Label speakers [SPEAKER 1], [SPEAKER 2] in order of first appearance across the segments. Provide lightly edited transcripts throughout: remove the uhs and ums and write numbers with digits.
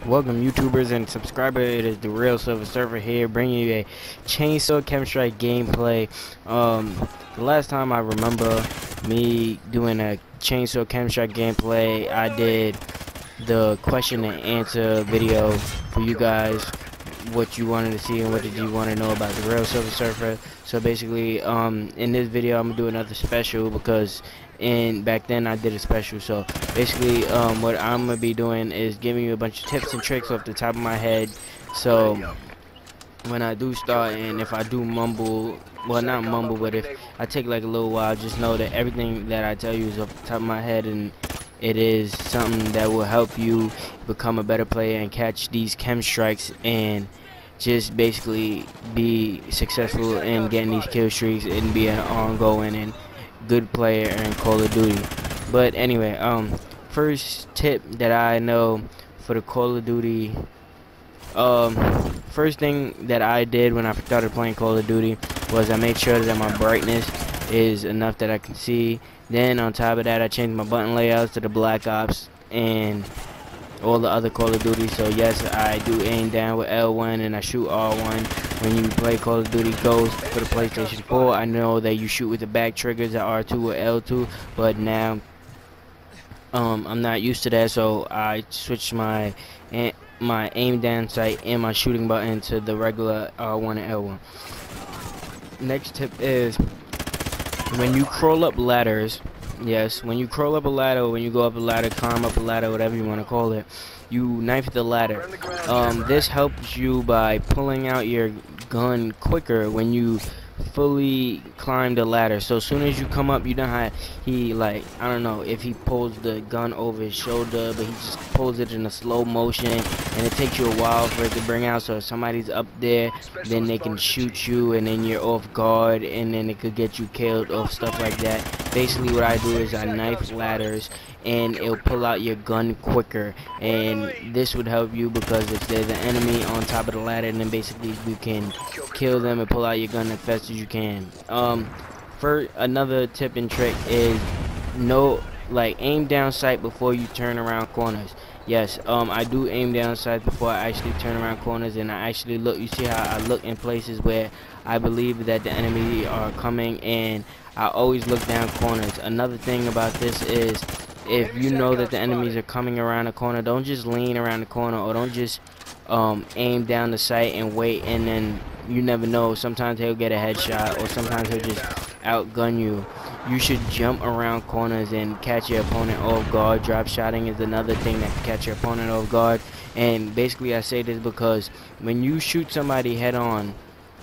[SPEAKER 1] Welcome YouTubers and subscribers. It is the R3ALSilver here, bringing you a chainsaw chemistry gameplay. The last time I remember me doing a chainsaw chemistry gameplay, I did the question and answer video for you guys, what you wanted to see and what did you want to know about the R3ALSilver. So basically, in this video I'm gonna do another special because back then I did a special. So basically, what I'm gonna be doing is giving you a bunch of tips and tricks off the top of my head. So when I do start, and if I do mumble, well, not mumble, but if I take like a little while, just know that everything that I tell you is off the top of my head, and it is something that will help you become a better player and catch these chem strikes and just basically be successful in getting these kill streaks and be an ongoing and good player in Call of Duty. But anyway, first tip that I know for the Call of Duty, first thing that I did when I started playing Call of Duty was I made sure that my brightness is enough that I can see. Then on top of that, I changed my button layouts to the Black Ops and all the other Call of Duty. So yes, I do aim down with L1 and I shoot R1. When you play Call of Duty Ghost for the PlayStation 4, I know that you shoot with the back triggers at R2 or L2, but now I'm not used to that, so I switched my aim down sight and my shooting button to the regular R1 and L1. Next tip is when you crawl up ladders. Yes, when you crawl up a ladder, when you go up a ladder, climb up a ladder, whatever you want to call it, you knife the ladder. This helps you by pulling out your gun quicker when you fully climb the ladder. So as soon as you come up, you know how he, like, I don't know if he pulls the gun over his shoulder, but he just pulls it in a slow motion, and it takes you a while for it to bring out. So if somebody's up there, then they can shoot you, and then you're off guard, and then it could get you killed or stuff like that. Basically what I do is I knife ladders, and it'll pull out your gun quicker, and this would help you because if there's an enemy on top of the ladder, then basically you can kill them and pull out your gun as fast as you can. For another tip and trick is aim down sight before you turn around corners. Yes, I do aim down sight before I actually turn around corners, and I actually look. You see how I look in places where I believe that the enemy are coming, and I always look down corners. Another thing about this is, if you know that the enemies are coming around the corner, don't just lean around the corner, or don't just aim down the sight and wait, and then you never know, sometimes he'll get a headshot, or sometimes he'll just outgun you. You should jump around corners and catch your opponent off guard. Drop shotting is another thing that can catch your opponent off guard. And basically I say this because when you shoot somebody head on,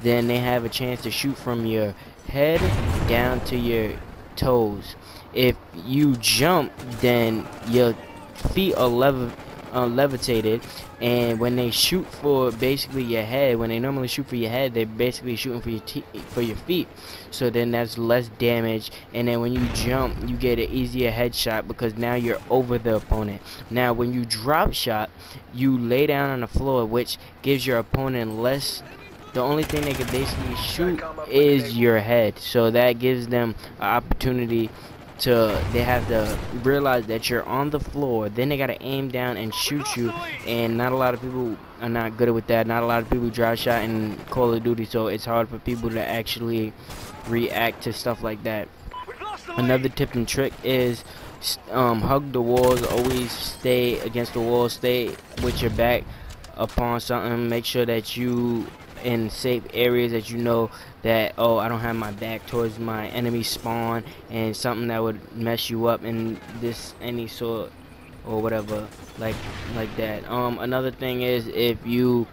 [SPEAKER 1] then they have a chance to shoot from your head down to your toes. If you jump, then your feet are levitated, and when they shoot for basically your head, when they normally shoot for your head, they're basically shooting for your feet. So then that's less damage, and then when you jump, you get an easier headshot because now you're over the opponent. Now when you drop shot, you lay down on the floor, which gives your opponent less. The only thing they can basically shoot is your head, so that gives them an opportunity to, they have to realize that you're on the floor, then they gotta aim down and shoot you, and not a lot of people are not good with that. Not a lot of people drop shot in Call of Duty, so it's hard for people to actually react to stuff like that. Another tip and trick is hug the walls. Always stay against the wall, stay with your back upon something. Make sure that you in safe areas that you know that, oh, I don't have my back towards my enemy spawn and something that would mess you up in any sort or whatever like that. Another thing is, if you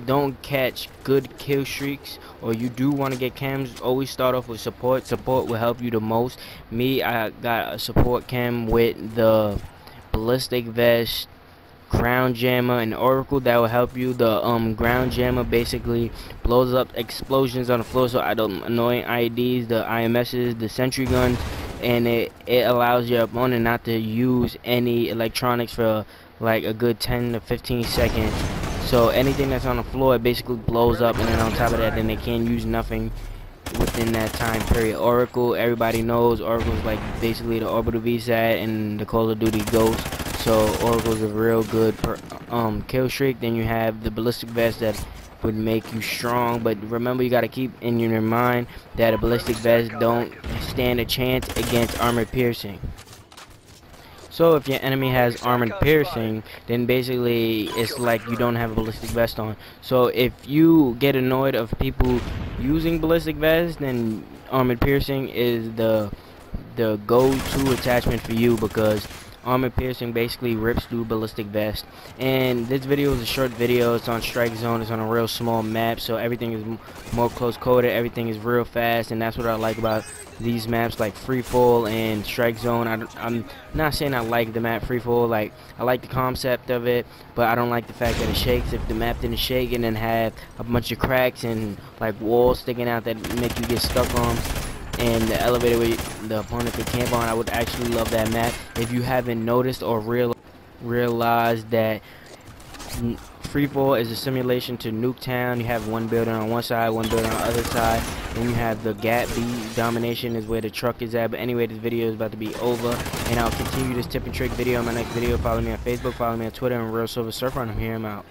[SPEAKER 1] don't catch good kill streaks, or you do want to get cams, always start off with support. Support will help you the most. I got a support cam with the ballistic vest, ground jammer, and oracle that will help you. The ground jammer basically blows up explosions on the floor, so I don't annoying IEDs, the IMSs, the sentry guns, and it allows your opponent not to use any electronics for like a good 10 to 15 seconds. So anything that's on the floor, it basically blows up, and then on top of that, then they can't use nothing within that time period. Oracle, everybody knows Oracle is like basically the orbital VSAT and the Call of Duty Ghost. So Oracle's a real good kill streak. Then you have the ballistic vest that would make you strong, but remember, you got to keep in your mind that a ballistic vest don't stand a chance against armor piercing. So if your enemy has armored piercing, then basically it's like you don't have a ballistic vest on. So if you get annoyed of people using ballistic vests, then armored piercing is the go-to attachment for you, because armor piercing basically rips through ballistic vest. And this video is a short video. It's on strike zone. It's on a real small map, so everything is more close coded. Everything is real fast, and that's what I like about these maps like free fall and strike zone. I'm not saying I like the map free fall. Like, I like the concept of it, but I don't like the fact that it shakes. If the map didn't shake and then have a bunch of cracks and like walls sticking out that make you get stuck on, and the elevator where the opponent could camp on, I would actually love that map. If you haven't noticed or realized that Freefall is a simulation to Nuketown. You have one building on one side, one building on the other side, and you have the Gap B domination is where the truck is at. But anyway, this video is about to be over, and I'll continue this tip and trick video in my next video. Follow me on Facebook, follow me on Twitter, and R3ALSilver Surfer, and I'm here. I'm out.